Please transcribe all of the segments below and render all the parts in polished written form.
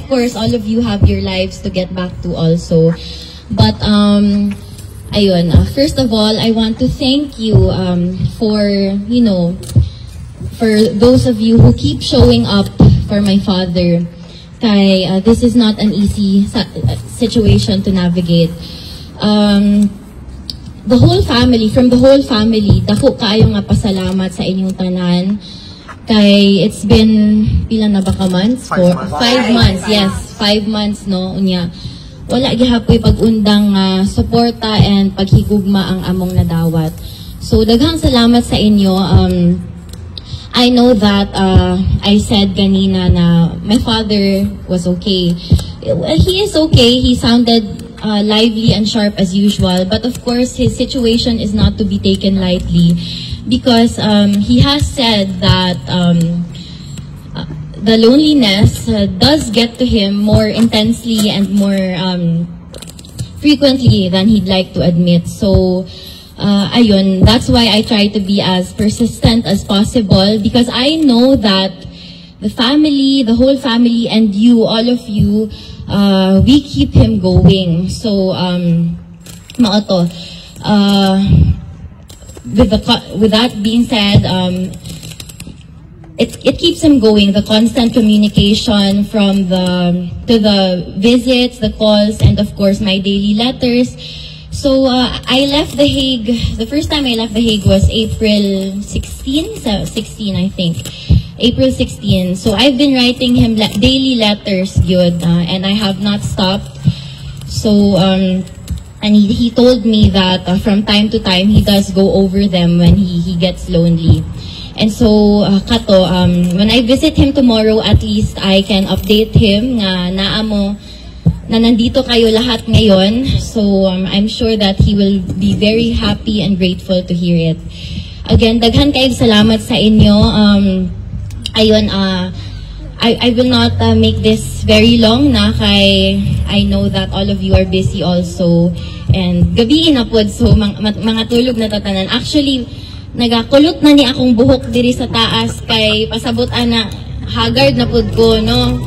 course, all of you have your lives to get back to also. But, ayun, first of all, I want to thank you for, you know, for those of you who keep showing up for my father. Kay, this is not an easy situation to navigate. The whole family, from the whole family, dako kayo nga pasalamat sa inyong tanan. Kay, it's been, ilan na ba ka months? 5 months, yes. 5 months, no? Unya, wala gihapoy pag-undang suporta and paghigugma ang among nadawat. So, daghang salamat sa inyo. I know that I said kanina na my father was okay. He is okay. He sounded lively and sharp as usual. But of course, his situation is not to be taken lightly. Because he has said that the loneliness does get to him more intensely and more frequently than he'd like to admit. So, ayun, that's why I try to be as persistent as possible, because I know that the family, the whole family, and you, all of you, we keep him going. So, maoto. With that being said, it keeps him going. The constant communication from to the visits, the calls, and of course my daily letters. So I left The Hague. The first time I left The Hague was April 16, I think. April 16. So I've been writing him daily letters, yun, and I have not stopped. So and he told me that from time to time, he does go over them when he gets lonely. And so, kato, when I visit him tomorrow, at least I can update him na nandito kayo lahat ngayon. So, I'm sure that he will be very happy and grateful to hear it. Again, daghan kayong salamat sa inyo. Ayun, I will not make this very long na kay I know that all of you are busy also. And gabi na pod, so mga tulog na tatanan. Actually, nagakulot na ni akong buhok diri sa taas kay pasabot ana haggard na pod ko, no?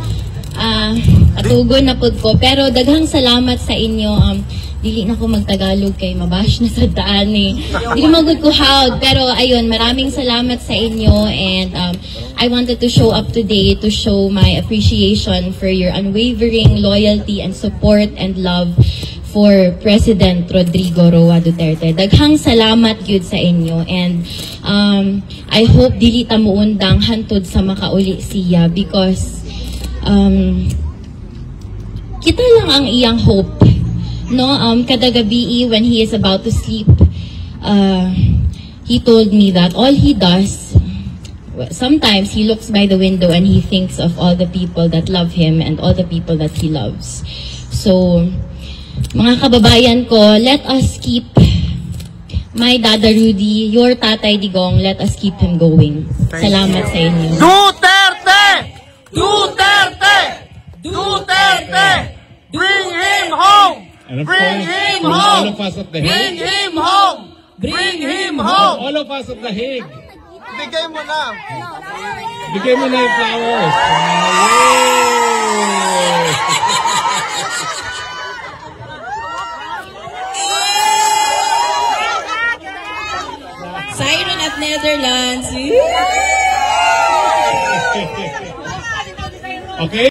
Patugon na pod ko. Pero daghang salamat sa inyo. Dili na ko magtagalog kay mabash na sa daan eh. Dili magud ko hawd, pero ayun, maraming salamat sa inyo, and I wanted to show up today to show my appreciation for your unwavering loyalty and support and love for President Rodrigo Roa Duterte. Daghang salamat gyud sa inyo, and I hope dili ta muundang hantod sa makauli siya, because kita lang ang iyang hope. No, kada gabi when he is about to sleep, he told me that all he does, sometimes he looks by the window and he thinks of all the people that love him and all the people that he loves. So, mga kababayan ko, let us keep my Dada Rudy, your Tatay Digong, let us keep him going. Salamat sa inyo. Duterte! Duterte! Duterte! Bring him home! Bring him home! All of us at The Hague. Bring him home! Bring him home! All of us at The Hague. Bigay mo na! Bigay mo na yung flowers. Siren of Netherlands. Okay.